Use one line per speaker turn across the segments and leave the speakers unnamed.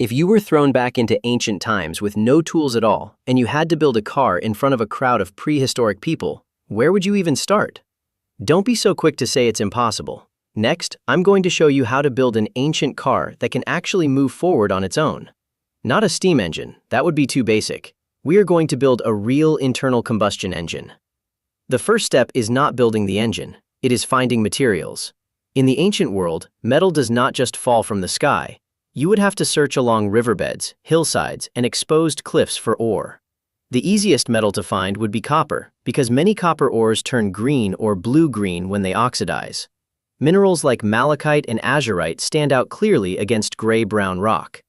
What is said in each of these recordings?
If you were thrown back into ancient times with no tools at all, and you had to build a car in front of a crowd of prehistoric people, where would you even start? Don't be so quick to say it's impossible. Next, I'm going to show you how to build an ancient car that can actually move forward on its own. Not a steam engine, that would be too basic. We are going to build a real internal combustion engine. The first step is not building the engine, it is finding materials. In the ancient world, metal does not just fall from the sky. You would have to search along riverbeds, hillsides, and exposed cliffs for ore. The easiest metal to find would be copper, because many copper ores turn green or blue-green when they oxidize. Minerals like malachite and azurite stand out clearly against gray-brown rock.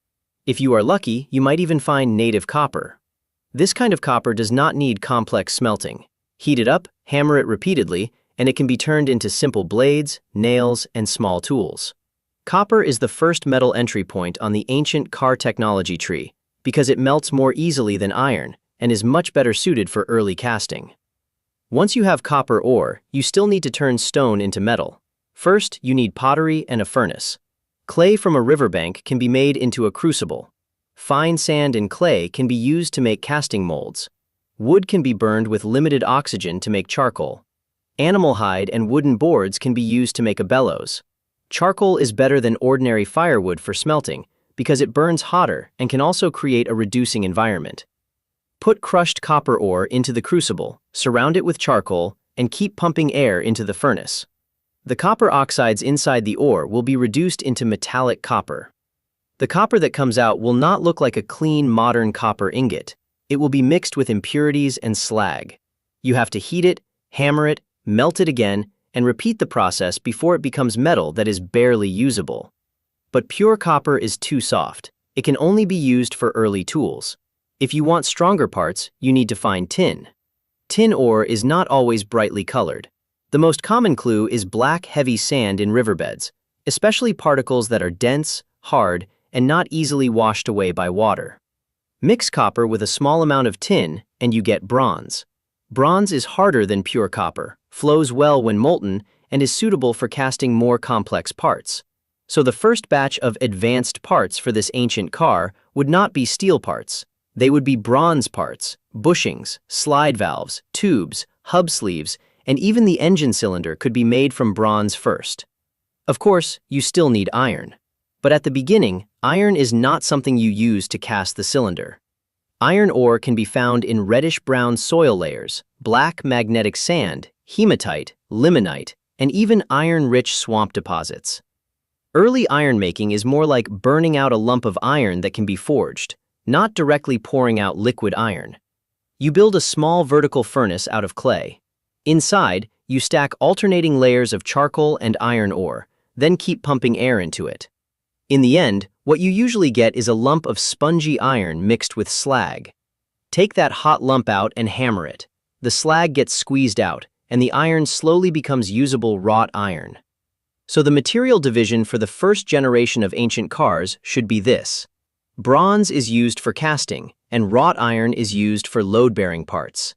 If you are lucky, you might even find native copper. This kind of copper does not need complex smelting. Heat it up, hammer it repeatedly, and it can be turned into simple blades, nails, and small tools. Copper is the first metal entry point on the ancient car technology tree because it melts more easily than iron and is much better suited for early casting. Once you have copper ore, you still need to turn stone into metal. First, you need pottery and a furnace. Clay from a riverbank can be made into a crucible. Fine sand and clay can be used to make casting molds. Wood can be burned with limited oxygen to make charcoal. Animal hide and wooden boards can be used to make a bellows. Charcoal is better than ordinary firewood for smelting because it burns hotter and can also create a reducing environment. Put crushed copper ore into the crucible, surround it with charcoal, and keep pumping air into the furnace. The copper oxides inside the ore will be reduced into metallic copper. The copper that comes out will not look like a clean, modern copper ingot. It will be mixed with impurities and slag. You have to heat it, hammer it, melt it again, and repeat the process before it becomes metal that is barely usable. But pure copper is too soft. It can only be used for early tools. If you want stronger parts, you need to find tin. Tin ore is not always brightly colored. The most common clue is black, heavy sand in riverbeds, especially particles that are dense, hard, and not easily washed away by water. Mix copper with a small amount of tin, and you get bronze. Bronze is harder than pure copper, flows well when molten, and is suitable for casting more complex parts. So the first batch of advanced parts for this ancient car would not be steel parts. They would be bronze parts, bushings, slide valves, tubes, hub sleeves, and even the engine cylinder could be made from bronze first. Of course, you still need iron. But at the beginning, iron is not something you use to cast the cylinder. Iron ore can be found in reddish-brown soil layers, black magnetic sand, hematite, limonite, and even iron-rich swamp deposits. Early iron making is more like burning out a lump of iron that can be forged, not directly pouring out liquid iron. You build a small vertical furnace out of clay. Inside, you stack alternating layers of charcoal and iron ore, then keep pumping air into it. In the end, what you usually get is a lump of spongy iron mixed with slag. Take that hot lump out and hammer it. The slag gets squeezed out, and the iron slowly becomes usable wrought iron. So the material division for the first generation of ancient cars should be this. Bronze is used for casting, and wrought iron is used for load-bearing parts.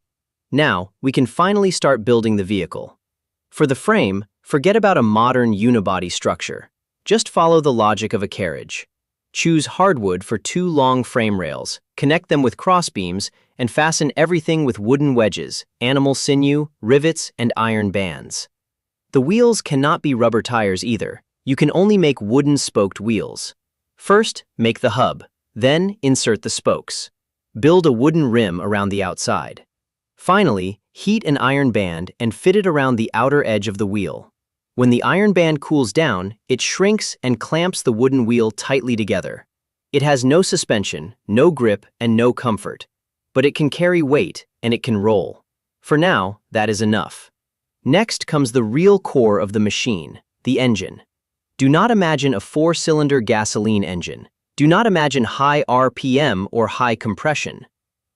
Now, we can finally start building the vehicle. For the frame, forget about a modern unibody structure. Just follow the logic of a carriage. Choose hardwood for 2 long frame rails, connect them with crossbeams, and fasten everything with wooden wedges, animal sinew, rivets, and iron bands. The wheels cannot be rubber tires either. You can only make wooden spoked wheels. First, make the hub, then insert the spokes. Build a wooden rim around the outside. Finally, heat an iron band and fit it around the outer edge of the wheel. When the iron band cools down, it shrinks and clamps the wooden wheel tightly together. It has no suspension, no grip, and no comfort. But it can carry weight, and it can roll. For now, that is enough. Next comes the real core of the machine, the engine. Do not imagine a 4-cylinder gasoline engine. Do not imagine high RPM or high compression.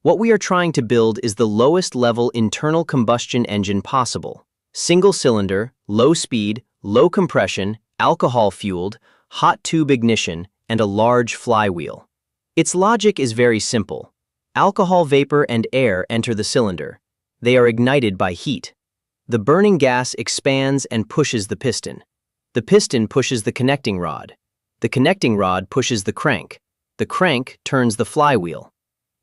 What we are trying to build is the lowest level internal combustion engine possible. Single cylinder, low speed, low compression, alcohol-fueled, hot tube ignition, and a large flywheel. Its logic is very simple. Alcohol vapor and air enter the cylinder. They are ignited by heat. The burning gas expands and pushes the piston. The piston pushes the connecting rod. The connecting rod pushes the crank. The crank turns the flywheel.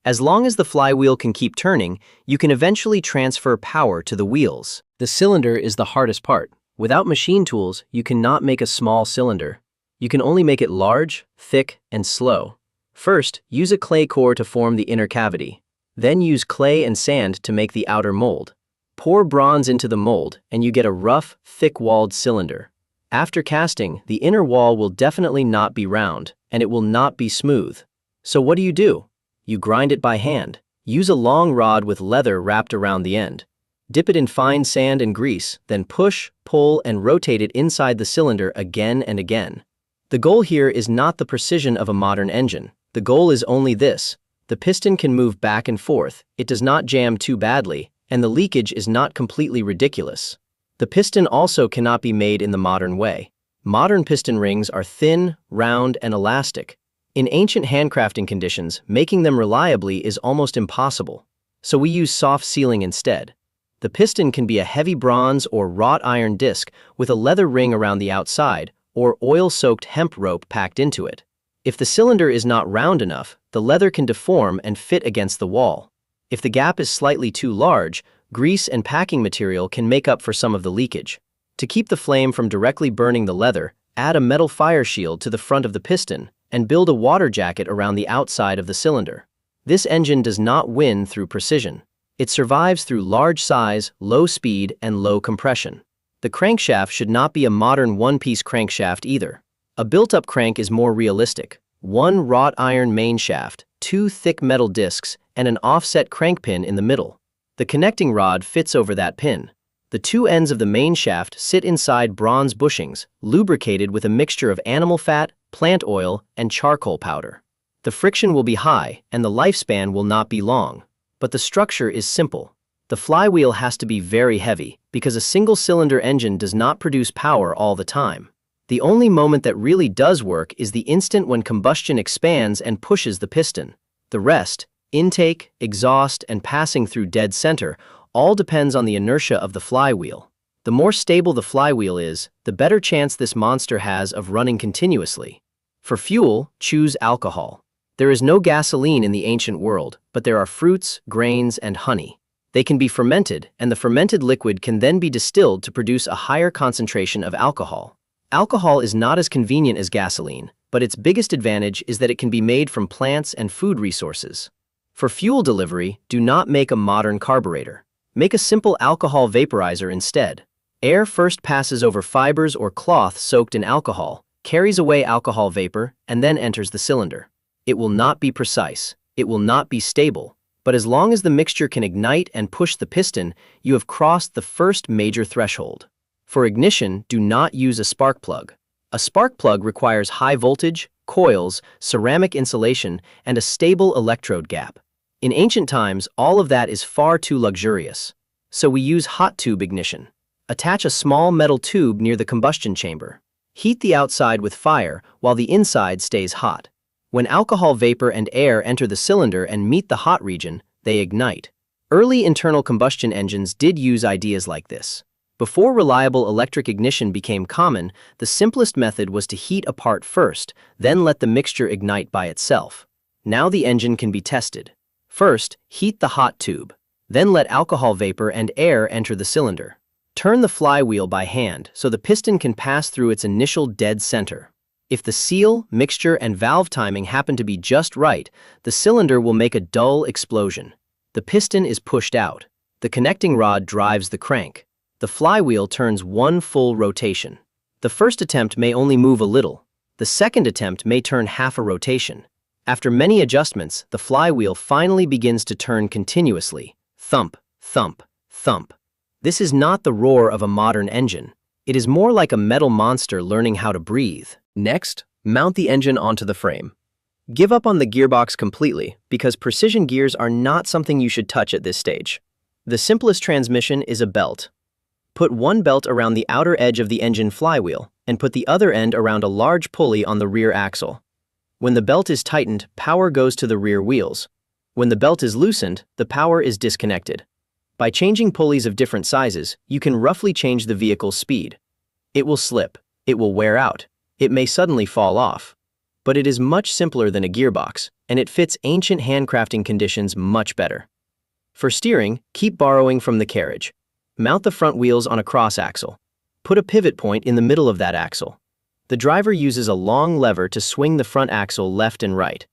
As long as the flywheel can keep turning, you can eventually transfer power to the wheels. The cylinder is the hardest part. Without machine tools, you cannot make a small cylinder. You can only make it large, thick, and slow. First, use a clay core to form the inner cavity. Then use clay and sand to make the outer mold. Pour bronze into the mold, and you get a rough, thick-walled cylinder. After casting, the inner wall will definitely not be round, and it will not be smooth. So what do? You grind it by hand. Use a long rod with leather wrapped around the end. Dip it in fine sand and grease, then push, pull, and rotate it inside the cylinder again and again. The goal here is not the precision of a modern engine. The goal is only this: the piston can move back and forth, it does not jam too badly, and the leakage is not completely ridiculous. The piston also cannot be made in the modern way. Modern piston rings are thin, round, and elastic. In ancient handcrafting conditions, making them reliably is almost impossible. So we use soft sealing instead. The piston can be a heavy bronze or wrought iron disc with a leather ring around the outside, or oil-soaked hemp rope packed into it. If the cylinder is not round enough, the leather can deform and fit against the wall. If the gap is slightly too large, grease and packing material can make up for some of the leakage. To keep the flame from directly burning the leather, add a metal fire shield to the front of the piston and build a water jacket around the outside of the cylinder. This engine does not win through precision. It survives through large size, low speed, and low compression. The crankshaft should not be a modern one-piece crankshaft either. A built-up crank is more realistic. One wrought iron main shaft, two thick metal discs, and an offset crank pin in the middle. The connecting rod fits over that pin. The two ends of the main shaft sit inside bronze bushings, lubricated with a mixture of animal fat, plant oil, and charcoal powder. The friction will be high, and the lifespan will not be long. But the structure is simple. The flywheel has to be very heavy, because a single-cylinder engine does not produce power all the time. The only moment that really does work is the instant when combustion expands and pushes the piston. The rest, intake, exhaust, and passing through dead center, all depends on the inertia of the flywheel. The more stable the flywheel is, the better chance this monster has of running continuously. For fuel, choose alcohol. There is no gasoline in the ancient world, but there are fruits, grains, and honey. They can be fermented, and the fermented liquid can then be distilled to produce a higher concentration of alcohol. Alcohol is not as convenient as gasoline, but its biggest advantage is that it can be made from plants and food resources. For fuel delivery, do not make a modern carburetor. Make a simple alcohol vaporizer instead. Air first passes over fibers or cloth soaked in alcohol, carries away alcohol vapor, and then enters the cylinder. It will not be precise, it will not be stable, but as long as the mixture can ignite and push the piston, you have crossed the first major threshold. For ignition, do not use a spark plug. A spark plug requires high voltage, coils, ceramic insulation, and a stable electrode gap. In ancient times, all of that is far too luxurious. So we use hot tube ignition. Attach a small metal tube near the combustion chamber. Heat the outside with fire while the inside stays hot. When alcohol vapor and air enter the cylinder and meet the hot region, they ignite. Early internal combustion engines did use ideas like this. Before reliable electric ignition became common, the simplest method was to heat a part first, then let the mixture ignite by itself. Now the engine can be tested. First, heat the hot tube. Then let alcohol vapor and air enter the cylinder. Turn the flywheel by hand so the piston can pass through its initial dead center. If the seal, mixture, and valve timing happen to be just right, the cylinder will make a dull explosion. The piston is pushed out. The connecting rod drives the crank. The flywheel turns one full rotation. The first attempt may only move a little. The second attempt may turn half a rotation. After many adjustments, the flywheel finally begins to turn continuously. Thump, thump, thump. This is not the roar of a modern engine. It is more like a metal monster learning how to breathe. Next, mount the engine onto the frame. Give up on the gearbox completely, because precision gears are not something you should touch at this stage. The simplest transmission is a belt. Put one belt around the outer edge of the engine flywheel, and put the other end around a large pulley on the rear axle. When the belt is tightened, power goes to the rear wheels. When the belt is loosened, the power is disconnected. By changing pulleys of different sizes, you can roughly change the vehicle's speed. It will slip. It will wear out. It may suddenly fall off. but it is much simpler than a gearbox, and it fits ancient handcrafting conditions much better. For steering, keep borrowing from the carriage. Mount the front wheels on a cross axle. Put a pivot point in the middle of that axle. The driver uses a long lever to swing the front axle left and right.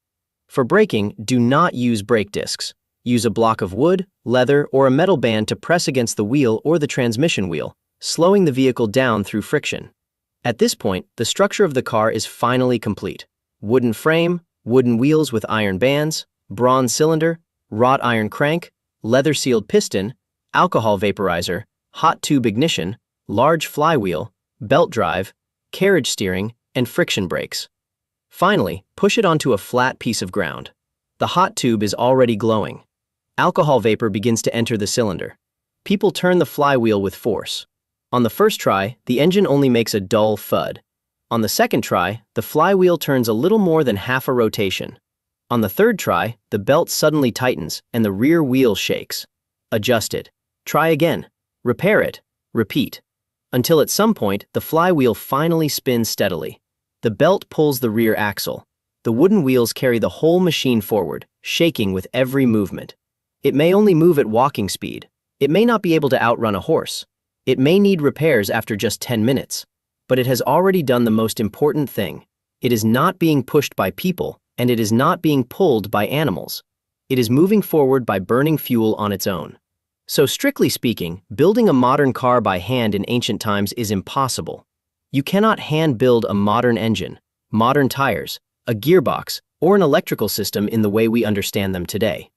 For braking, do not use brake discs. Use a block of wood, leather, or a metal band to press against the wheel or the transmission wheel, slowing the vehicle down through friction. At this point, the structure of the car is finally complete. Wooden frame, wooden wheels with iron bands, bronze cylinder, wrought iron crank, leather-sealed piston, alcohol vaporizer, hot tube ignition, large flywheel, belt drive, carriage steering, and friction brakes. Finally, push it onto a flat piece of ground. The hot tube is already glowing. Alcohol vapor begins to enter the cylinder. People turn the flywheel with force. On the first try, the engine only makes a dull thud. On the second try, the flywheel turns a little more than half a rotation. On the third try, the belt suddenly tightens and the rear wheel shakes. Adjust it. Try again. Repair it. Repeat. Until at some point, the flywheel finally spins steadily. The belt pulls the rear axle. The wooden wheels carry the whole machine forward, shaking with every movement. It may only move at walking speed. It may not be able to outrun a horse. It may need repairs after just 10 minutes. But it has already done the most important thing. It is not being pushed by people, and it is not being pulled by animals. It is moving forward by burning fuel on its own. So strictly speaking, building a modern car by hand in ancient times is impossible. You cannot hand build a modern engine, modern tires, a gearbox, or an electrical system in the way we understand them today.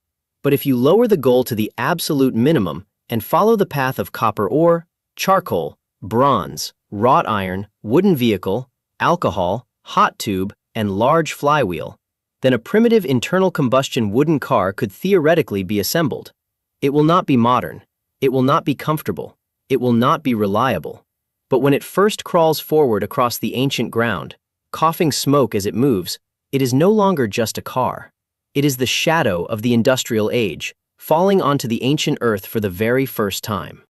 But if you lower the goal to the absolute minimum and follow the path of copper ore, charcoal, bronze, wrought iron, wooden vehicle, alcohol, hot tube, and large flywheel, then a primitive internal combustion wooden car could theoretically be assembled. It will not be modern. It will not be comfortable. It will not be reliable. But when it first crawls forward across the ancient ground, coughing smoke as it moves, it is no longer just a car. It is the shadow of the industrial age, falling onto the ancient earth for the very first time.